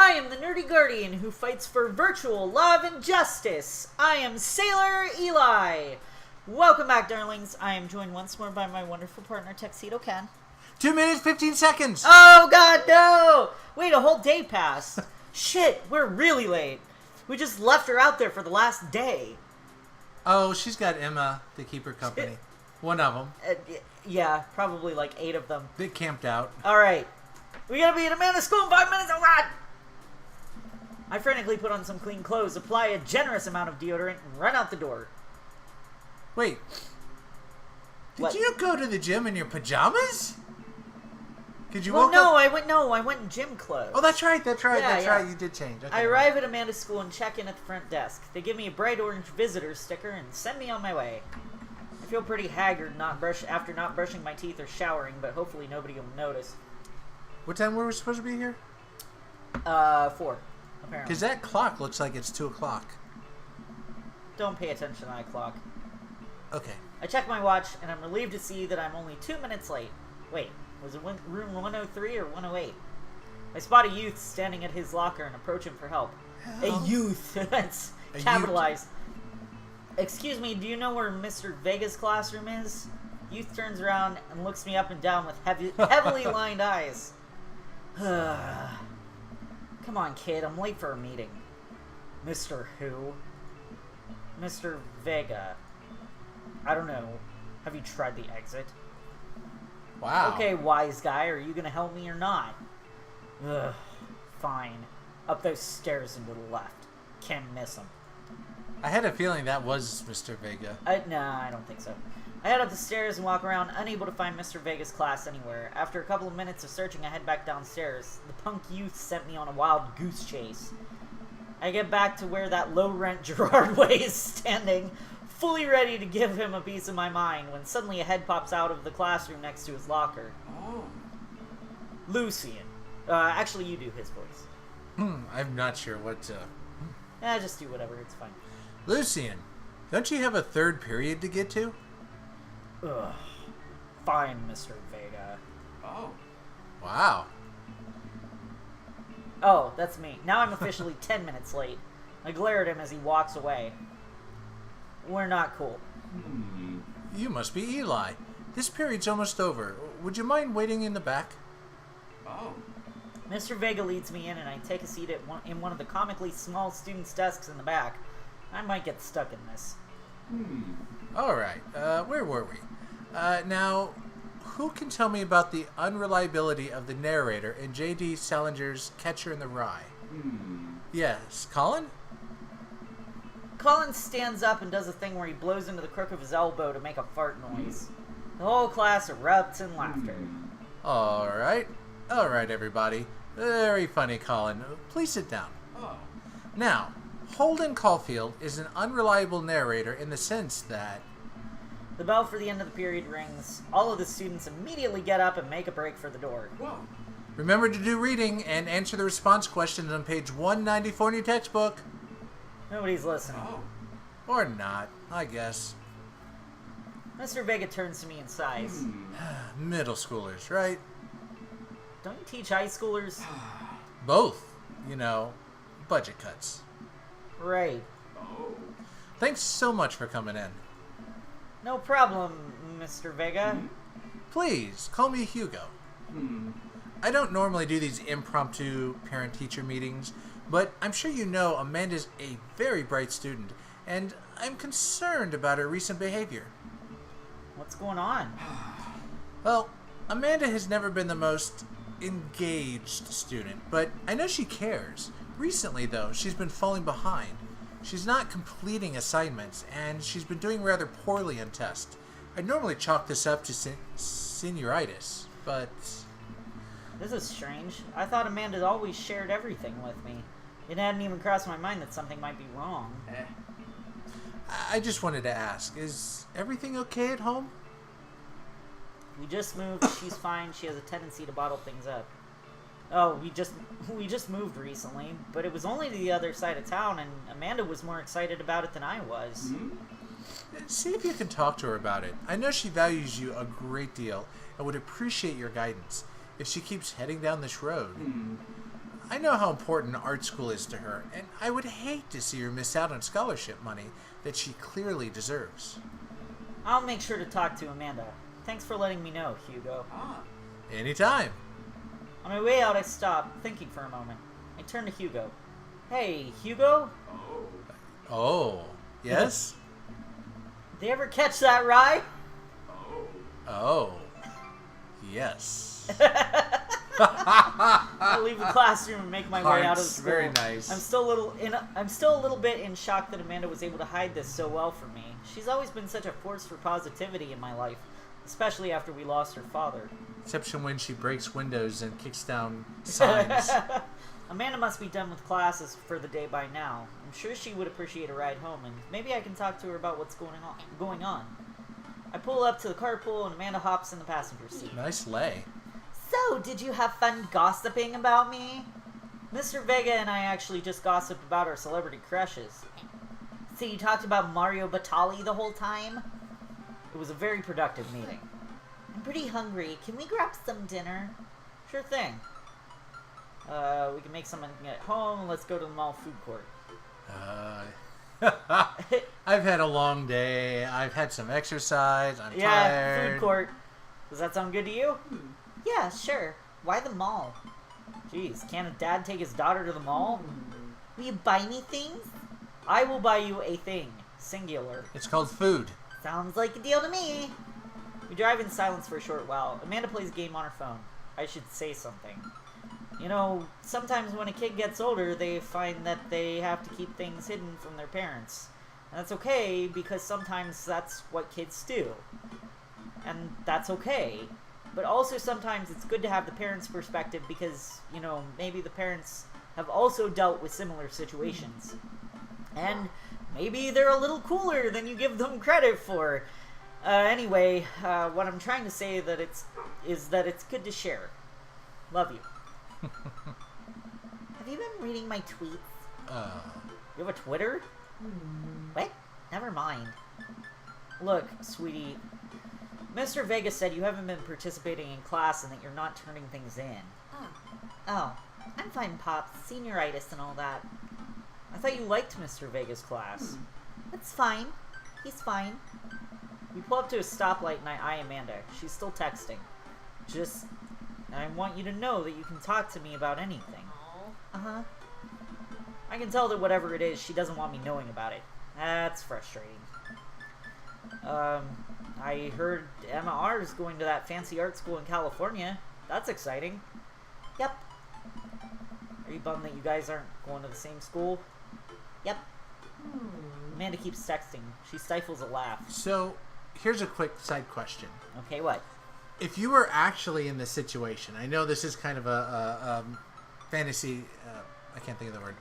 I am the nerdy guardian who fights for virtual love and justice. I am Sailor Eli. Welcome back, darlings. I am joined once more by my wonderful partner, Tuxedo Ken. 2 minutes, 15 seconds. Oh, God, no! Wait, a whole day passed. Shit, we're really late. We just left her out there for the last day. Oh, she's got Emma to keep her company. One of them. Yeah, probably like 8 of them. They camped out. All right. We gotta be at Amanda's school in 5 minutes. Oh, God! I frantically put on some clean clothes, apply a generous amount of deodorant, and run out the door. Wait. What? Did you go to the gym in your pajamas? Did you Well, woke up? I went in gym clothes. Oh, that's right. Yeah. Right. You did change. Okay. I arrive at Amanda's school and check in at the front desk. They give me a bright orange visitor sticker and send me on my way. I feel pretty haggard after not brushing my teeth or showering, but hopefully nobody will notice. What time were we supposed to be here? 4, apparently. Because that clock looks like it's 2 o'clock. Don't pay attention to that clock. Okay. I check my watch, and I'm relieved to see that I'm only 2 minutes late. Wait, was it room 103 or 108? I spot a youth standing at his locker and approach him for help. Hell. A youth! That's capitalized. Excuse me, do you know where Mr. Vega's classroom is? Youth turns around and looks me up and down with heavily lined eyes. Come on, kid, I'm late for a meeting. Mr. Who? Mr. Vega. I don't know. Have you tried the exit? Wow. Okay, wise guy, are you gonna help me or not? Ugh, fine. Up those stairs and to the left. Can't miss him. I had a feeling that was Mr. Vega. Nah, I don't think so. I head up the stairs and walk around, unable to find Mr. Vega's class anywhere. After a couple of minutes of searching, I head back downstairs. The punk youth sent me on a wild goose chase. I get back to where that low-rent Gerard Way is standing, fully ready to give him a piece of my mind, when suddenly a head pops out of the classroom next to his locker. Oh. Lucian. Actually, you do his voice. I'm not sure what to... Just do whatever, it's fine. Lucian, don't you have a third period to get to? Ugh. Fine, Mr. Vega. Oh. Wow. Oh, that's me. Now I'm officially 10 minutes late. I glare at him as he walks away. We're not cool. You must be Eli. This period's almost over. Would you mind waiting in the back? Oh. Mr. Vega leads me in, and I take a seat in one of the comically small students' desks in the back. I might get stuck in this. Alright, where were we? Now, who can tell me about the unreliability of the narrator in J.D. Salinger's Catcher in the Rye? Yes, Colin? Colin stands up and does a thing where he blows into the crook of his elbow to make a fart noise. The whole class erupts in laughter. Alright, everybody. Very funny, Colin. Please sit down. Oh. Now, Holden Caulfield is an unreliable narrator in the sense that... The bell for the end of the period rings. All of the students immediately get up and make a break for the door. Whoa. Remember to do reading and answer the response questions on page 194 in your textbook. Nobody's listening. Oh. Or not, I guess. Mr. Vega turns to me and sighs. Middle schoolers, right? Don't you teach high schoolers? Both. You know, budget cuts. Right. Oh. Thanks so much for coming in. No problem, Mr. Vega. Please, call me Hugo. I don't normally do these impromptu parent-teacher meetings, but I'm sure you know Amanda's a very bright student, and I'm concerned about her recent behavior. What's going on? Well, Amanda has never been the most engaged student, but I know she cares. Recently, though, she's been falling behind. She's not completing assignments, and she's been doing rather poorly on tests. I normally chalk this up to senioritis, but... This is strange. I thought Amanda always shared everything with me. It hadn't even crossed my mind that something might be wrong. I just wanted to ask, is everything okay at home? We just moved. She's fine. She has a tendency to bottle things up. Oh, we just moved recently, but it was only to the other side of town, and Amanda was more excited about it than I was. See if you can talk to her about it. I know she values you a great deal and would appreciate your guidance if she keeps heading down this road. I know how important art school is to her, and I would hate to see her miss out on scholarship money that she clearly deserves. I'll make sure to talk to Amanda. Thanks for letting me know, Hugo. Anytime. On my way out, I stopped, thinking for a moment. I turned to Hugo. Hey, Hugo? Oh, yes? Did you ever catch that rye? Oh, yes. I'll leave the classroom and make my way out of Hearts, school. very nice. I'm still a little bit in shock that Amanda was able to hide this so well from me. She's always been such a force for positivity in my life, especially after we lost her father. Exception when she breaks windows and kicks down signs. Amanda must be done with classes for the day by now. I'm sure she would appreciate a ride home, and maybe I can talk to her about what's going on. I pull up to the carpool, and Amanda hops in the passenger seat. Nice lay. So, did you have fun gossiping about me? Mr. Vega and I actually just gossiped about our celebrity crushes. So you talked about Mario Batali the whole time? It was a very productive meeting. I'm pretty hungry. Can we grab some dinner? Sure thing. We can make something at home. Let's go to the mall food court. I've had a long day. I've had some exercise. I'm Yeah, tired. food court. Does that sound good to you? Yeah, sure. Why the mall? Jeez, can't a dad take his daughter to the mall? Will you buy me things? I will buy you a thing. Singular. It's called food. Sounds like a deal to me. We drive in silence for a short while. Amanda plays a game on her phone. I should say something. You know, sometimes when a kid gets older, they find that they have to keep things hidden from their parents. And that's okay, because sometimes that's what kids do. And that's okay. But also sometimes it's good to have the parents' perspective because, you know, maybe the parents have also dealt with similar situations. And maybe they're a little cooler than you give them credit for. Anyway, what I'm trying to say is that it's good to share. Love you. Have you been reading my tweets? You have a Twitter? What? Never mind. Look, sweetie, Mr. Vega said you haven't been participating in class and that you're not turning things in. Oh, I'm fine, Pops. Senioritis and all that. I thought you liked Mr. Vega's class. That's fine. He's fine. We pull up to a stoplight and I eye Amanda. She's still texting. I want you to know that you can talk to me about anything. Uh-huh. I can tell that whatever it is, she doesn't want me knowing about it. That's frustrating. I heard Emma R. is going to that fancy art school in California. That's exciting. Yep. Are you bummed that you guys aren't going to the same school? Yep. Amanda keeps texting. She stifles a laugh. So, here's a quick side question. Okay, what? If you were actually in this situation, I know this is kind of a fantasy, I can't think of the word,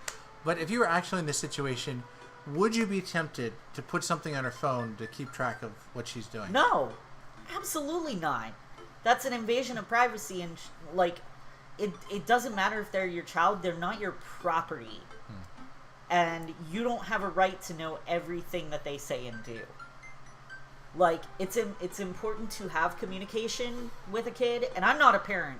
but if you were actually in this situation, would you be tempted to put something on her phone to keep track of what she's doing? No, absolutely not. That's an invasion of privacy, and it doesn't matter if they're your child; they're not your property, and you don't have a right to know everything that they say and do. Like, it's important to have communication with a kid, and I'm not a parent,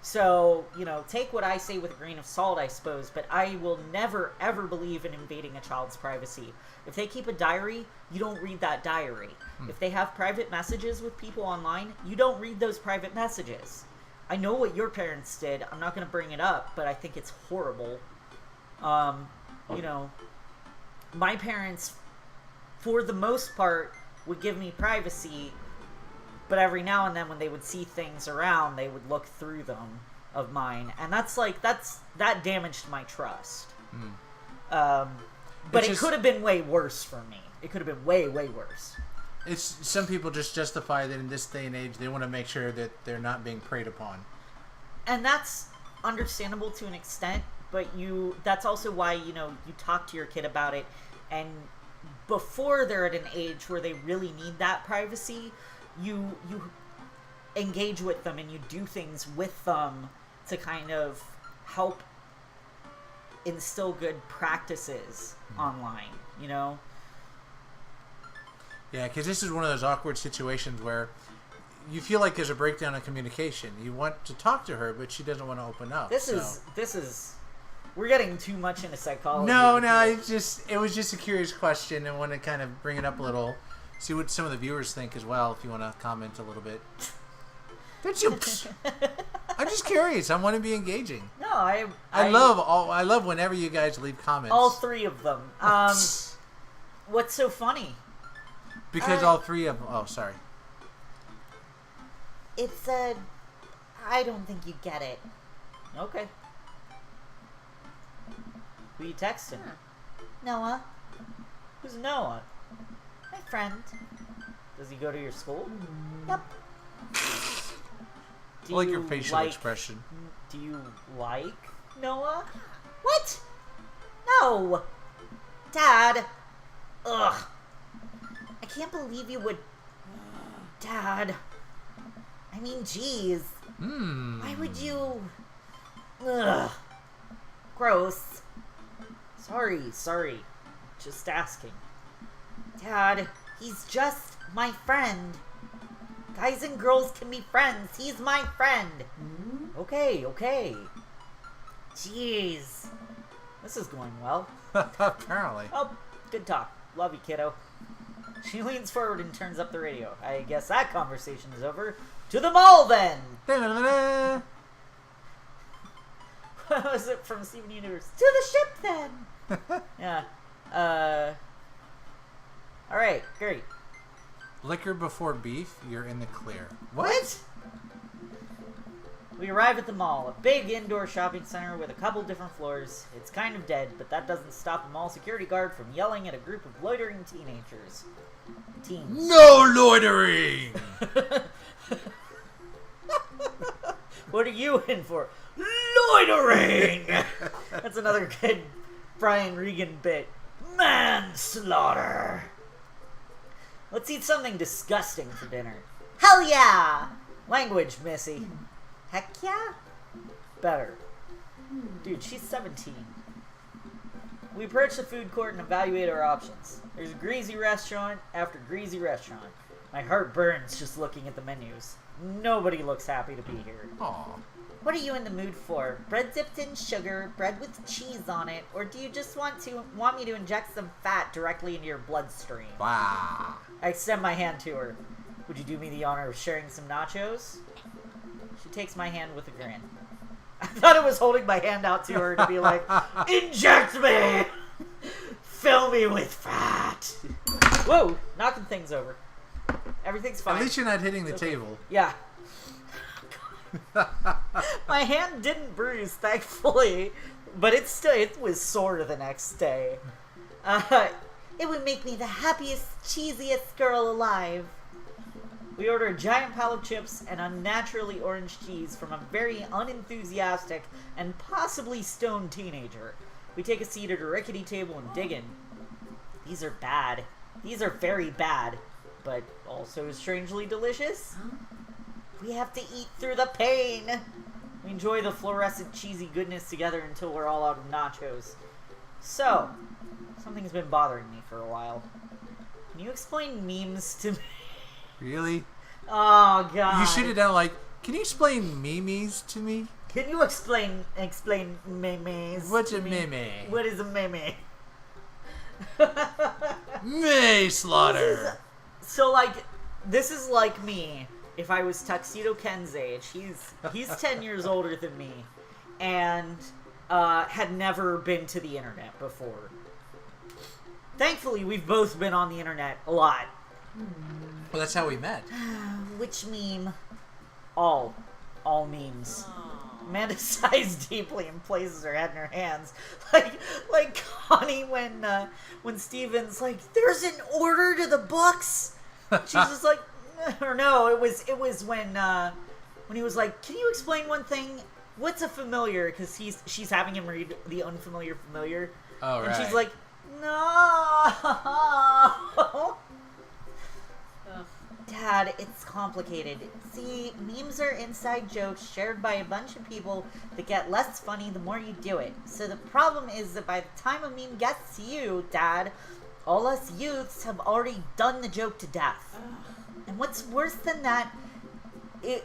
so, you know, take what I say with a grain of salt, I suppose, but I will never, ever believe in invading a child's privacy. If they keep a diary, you don't read that diary. If they have private messages with people online, you don't read those private messages. I know what your parents did. I'm not going to bring it up, but I think it's horrible. You know, my parents, for the most part, would give me privacy, but every now and then when they would see things around, they would look through them of mine, and that damaged my trust. But it could have been way worse for me. It could have been way, way worse. It's some people just justify that in this day and age they want to make sure that they're not being preyed upon, and that's understandable to an extent. But that's also why, you know, you talk to your kid about it, and before they're at an age where they really need that privacy, you engage with them and you do things with them to kind of help instill good practices online, you know? Yeah, because this is one of those awkward situations where you feel like there's a breakdown in communication. You want to talk to her, but she doesn't want to open up. This is We're getting too much into psychology. No, it was just a curious question. I want to kind of bring it up a little, see what some of the viewers think as well. If you want to comment a little bit. I'm just curious. I want to be engaging. No, I love whenever you guys leave comments. all three of them. What's so funny? Because all three of them. Oh, sorry. It's I don't think you get it. Okay. Who you texting? Noah, Who's Noah? my friend. Does he go to your school? Yep. Do I like you your facial expression. Do you like Noah? What? No. Dad. Ugh. I can't believe you would... Dad. I mean, jeez. Why would you... Ugh. Gross. Sorry. Just asking. Dad, he's just my friend. Guys and girls can be friends. He's my friend. Okay. Jeez. This is going well. Apparently. Oh, good talk. Love you, kiddo. She leans forward and turns up the radio. I guess that conversation is over. To the mall, then! What was it from Steven Universe? To the ship, then. Yeah. Alright, great. Liquor before beef, you're in the clear. What? We arrive at the mall, a big indoor shopping center with a couple different floors. It's kind of dead, but that doesn't stop a mall security guard from yelling at a group of loitering teenagers. Teens. No loitering! What are you in for? Loitering! That's another good Brian Regan bit. Manslaughter! Let's eat something disgusting for dinner. Hell yeah. Language, Missy. Heck yeah. Better. Dude, she's 17. We approach the food court and evaluate our options. There's greasy restaurant after greasy restaurant. My heart burns just looking at the menus. Nobody looks happy to be here. Aw. What are you in the mood for? Bread dipped in sugar, bread with cheese on it, or do you just want me to inject some fat directly into your bloodstream? Wow. I extend my hand to her. Would you do me the honor of sharing some nachos? She takes my hand with a grin. I thought it was holding my hand out to her to be like, inject me! Fill me with fat! Whoa! Knocking things over. Everything's fine. At least you're not hitting the It's okay. table. Yeah. My hand didn't bruise, thankfully, but it was sore the next day. It would make me the happiest, cheesiest girl alive. We order a giant pile of chips and unnaturally orange cheese from a very unenthusiastic and possibly stoned teenager. We take a seat at a rickety table and dig in. These are bad. These are very bad, but also strangely delicious. We have to eat through the pain. We enjoy the fluorescent cheesy goodness together until we're all out of nachos. So, something's been bothering me for a while. Can you explain memes to me? Really? Oh, God. You should have done like, can you explain memes to me? Can you explain memes? What's to a me? meme? What is a meme? May slaughter. So, like, this is like me if I was Tuxedo Ken's age. He's 10 years older than me and had never been to the internet before. Thankfully, we've both been on the internet a lot. Well, that's how we met. Which meme? All memes. Amanda sighs deeply and places her head in her hands, like Connie when Steven's like, "There's an order to the books." She's just like, or no, it was when he was like, "Can you explain one thing? What's a familiar?" Because she's having him read the unfamiliar familiar. Oh, and right. she's like, "No." Dad, it's complicated. See, memes are inside jokes shared by a bunch of people that get less funny the more you do it. So the problem is that by the time a meme gets to you, Dad, all us youths have already done the joke to death. And what's worse than that is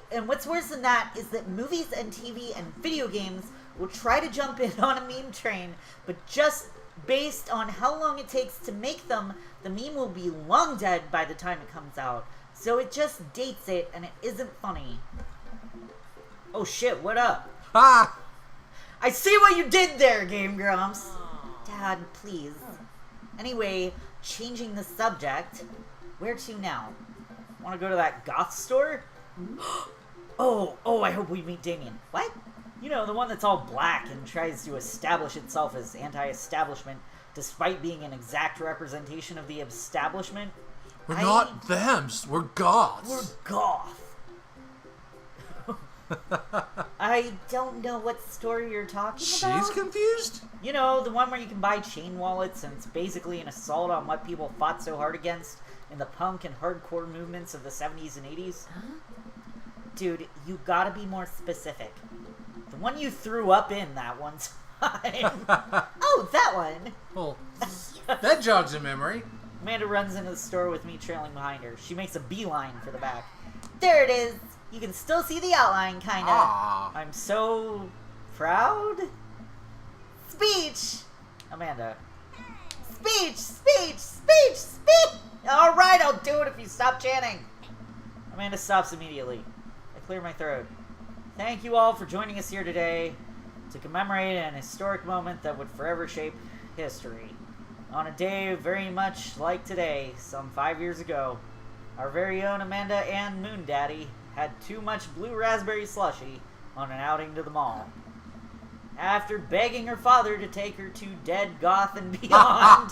that movies and TV and video games will try to jump in on a meme train, but just based on how long it takes to make them, the meme will be long dead by the time it comes out. So it just dates it, and it isn't funny. Oh shit, what up? Ah! I see what you did there, Game Grumps. Dad, please. Anyway, changing the subject. Where to now? Want to go to that goth store? Oh, I hope we meet Damien. What? You know, the one that's all black and tries to establish itself as anti-establishment despite being an exact representation of the establishment. We're not thems, we're goths. We're goth. I don't know what store you're talking about. She's confused? You know, the one where you can buy chain wallets and it's basically an assault on what people fought so hard against in the punk and hardcore movements of the 70s and 80s. Huh? Dude, you gotta be more specific. The one you threw up in that one time. Oh, that one. Well, that jogs a memory. Amanda runs into the store with me trailing behind her. She makes a beeline for the back. There it is. You can still see the outline, kinda. Aww. I'm so proud. Speech! Amanda. Speech! Speech! Speech! Speech! Alright, I'll do it if you stop chanting. Amanda stops immediately. I clear my throat. Thank you all for joining us here today to commemorate an historic moment that would forever shape history. On a day very much like today, some 5 years ago, our very own Amanda Ann Moon Daddy had too much blue raspberry slushy on an outing to the mall. After begging her father to take her to Dead Goth and Beyond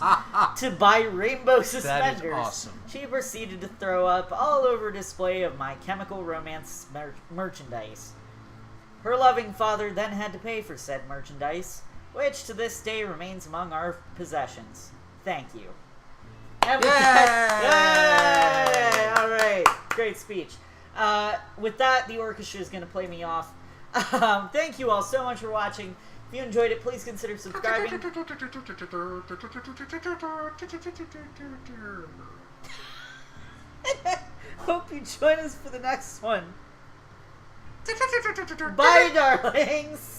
to buy rainbow suspenders, awesome. She proceeded to throw up all over a display of My Chemical Romance merchandise. Her loving father then had to pay for said merchandise, which to this day remains among our possessions. Thank you. And with that, yay! All right, great speech. With that, the orchestra is going to play me off. Thank you all so much for watching. If you enjoyed it, please consider subscribing. Hope you join us for the next one. Bye, darlings!